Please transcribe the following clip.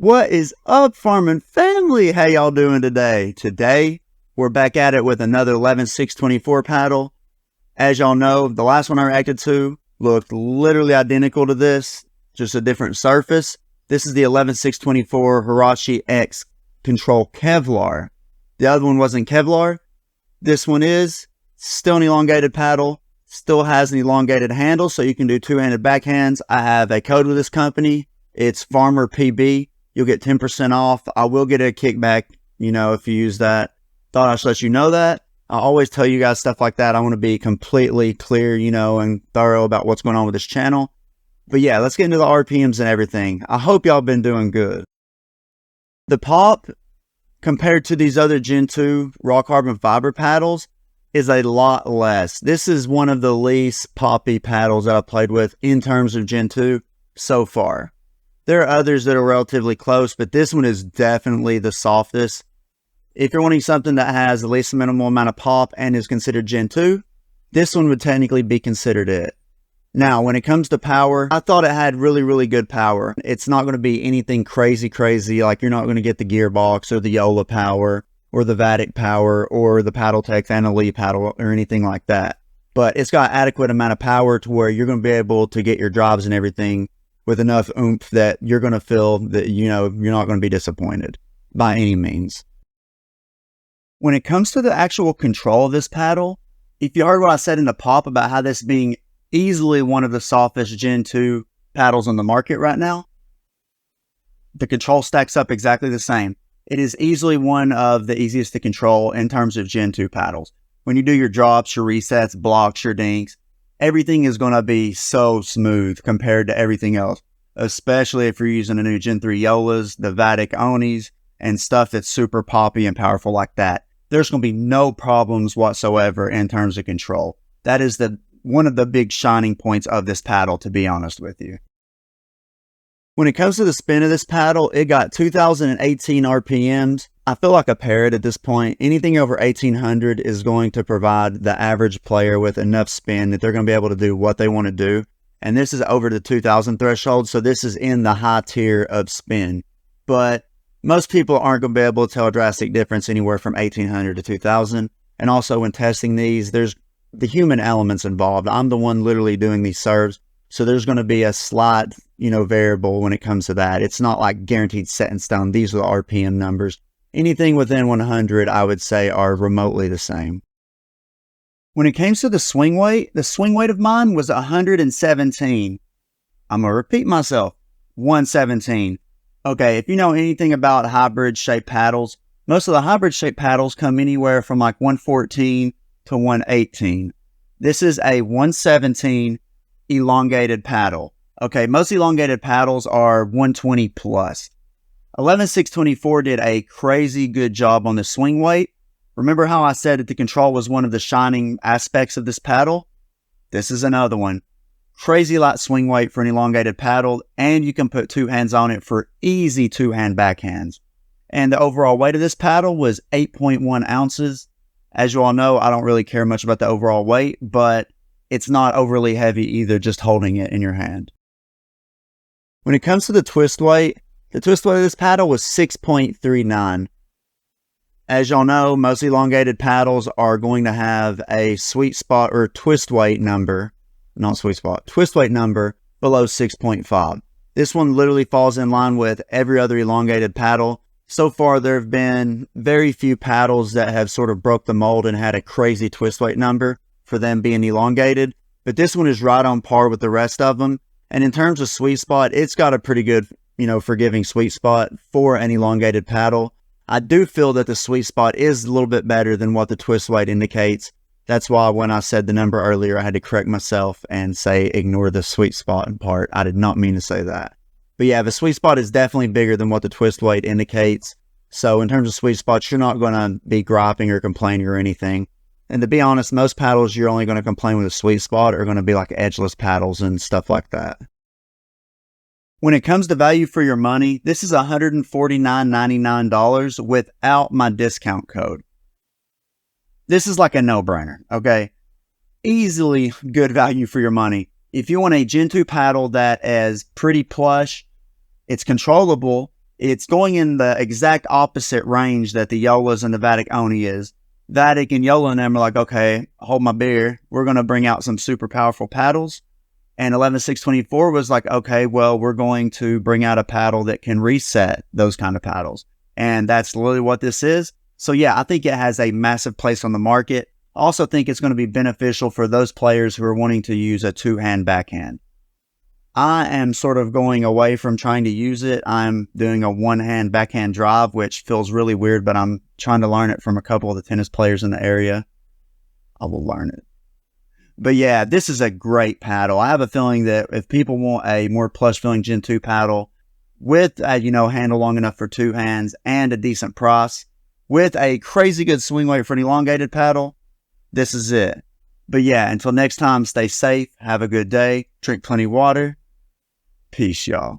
What is up, farming family? How y'all doing today? Today, we're back at it with another 11SIX24 paddle. As y'all know, the last one I reacted to looked literally identical to this, just a different surface. This is the 11SIX24 Hurache-X Control Kevlar. The other one wasn't Kevlar. This one is still an elongated paddle, still has an elongated handle, so you can do two-handed backhands. I have a code with this company. It's Farmer PB. You'll get 10% off. I will get a kickback, if you use that. Thought I should let you know that. I always tell you guys stuff like that. I want to be completely clear, and thorough about what's going on with this channel. But yeah, let's get into the RPMs and everything. I hope y'all been doing good. The pop, compared to these other Gen 2 raw carbon fiber paddles, is a lot less. This is one of the least poppy paddles that I've played with in terms of Gen 2 so far. There are others that are relatively close, but this one is definitely the softest. If you're wanting something that has the least minimal amount of pop and is considered Gen 2, this one would technically be considered it. Now, when it comes to power, I thought it had really good power. It's not going to be anything crazy, like you're not going to get the gearbox or the Yola power or the Vatic power or the Paddletech and Elite paddle or anything like that. But it's got adequate amount of power to where you're going to be able to get your drives and everything with enough oomph that you're going to feel that, you're not going to be disappointed by any means. When it comes to the actual control of this paddle, if you heard what I said in the pop about how this being easily one of the softest Gen 2 paddles on the market right now, the control stacks up exactly the same. It is easily one of the easiest to control in terms of Gen 2 paddles. When you do your drops, your resets, blocks, your dinks, everything is going to be so smooth compared to everything else, especially if you're using the new Gen 3 Yolas, the Vatic Onis, and stuff that's super poppy and powerful like that. There's going to be no problems whatsoever in terms of control. That is one of the big shining points of this paddle, to be honest with you. When it comes to the spin of this paddle, it got 2018 RPMs. I feel like a parrot at this point. Anything over 1800 is going to provide the average player with enough spin that they're going to be able to do what they want to do. And this is over the 2000 threshold, so this is in the high tier of spin. But most people aren't going to be able to tell a drastic difference anywhere from 1800 to 2000. And also when testing these, there's the human elements involved. I'm the one literally doing these serves. So there's going to be a slight, variable when it comes to that. It's not like guaranteed set in stone. These are the RPM numbers. Anything within 100, I would say, are remotely the same. When it came to the swing weight of mine was 117. I'm going to repeat myself, 117. Okay, if you know anything about hybrid shaped paddles, most of the hybrid shaped paddles come anywhere from like 114 to 118. This is a 117 elongated paddle. Okay, most elongated paddles are 120 plus. 11SIX24 did a crazy good job on the swing weight. Remember how I said that the control was one of the shining aspects of this paddle? This is another one. Crazy light swing weight for an elongated paddle, and you can put two hands on it for easy two-hand backhands. And the overall weight of this paddle was 8.1 ounces. As you all know, I don't really care much about the overall weight, but it's not overly heavy either, just holding it in your hand. When it comes to the twist weight of this paddle was 6.39. As y'all know, most elongated paddles are going to have a sweet spot or twist weight number, twist weight number below 6.5. This one literally falls in line with every other elongated paddle. So far, there have been very few paddles that have sort of broke the mold and had a crazy twist weight number for them being elongated, but this one is right on par with the rest of them. And in terms of sweet spot, it's got a pretty good, forgiving sweet spot for an elongated paddle. I do feel that the sweet spot is a little bit better than what the twist weight indicates. That's why when I said the number earlier, I had to correct myself and say ignore the sweet spot part. I did not mean to say that. But yeah, the sweet spot is definitely bigger than what the twist weight indicates. So in terms of sweet spots, you're not going to be griping or complaining or anything. And to be honest, most paddles you're only going to complain with a sweet spot are going to be like edgeless paddles and stuff like that. When it comes to value for your money, this is $149.99 without my discount code. This is like a no-brainer, okay? Easily good value for your money. If you want a Gen 2 paddle that is pretty plush, it's controllable, It's going in the exact opposite range that the Yolas and the Vatic Oni is. Vatic and Yola and them are like, okay, hold my beer. We're going to bring out some super powerful paddles. And 11SIX24 was like, okay, well, we're going to bring out a paddle that can reset those kind of paddles. And that's literally what this is. So yeah, I think it has a massive place on the market. I also think it's going to be beneficial for those players who are wanting to use a two-hand backhand. I am sort of going away from trying to use it. I'm doing a one-hand backhand drive, which feels really weird, but I'm trying to learn it from a couple of the tennis players in the area. I will learn it. But yeah, this is a great paddle. I have a feeling that if people want a more plush feeling Gen 2 paddle with a, handle long enough for two hands and a decent price, with a crazy good swing weight for an elongated paddle, this is it. But yeah, until next time, stay safe, have a good day, drink plenty of water. Peace, y'all.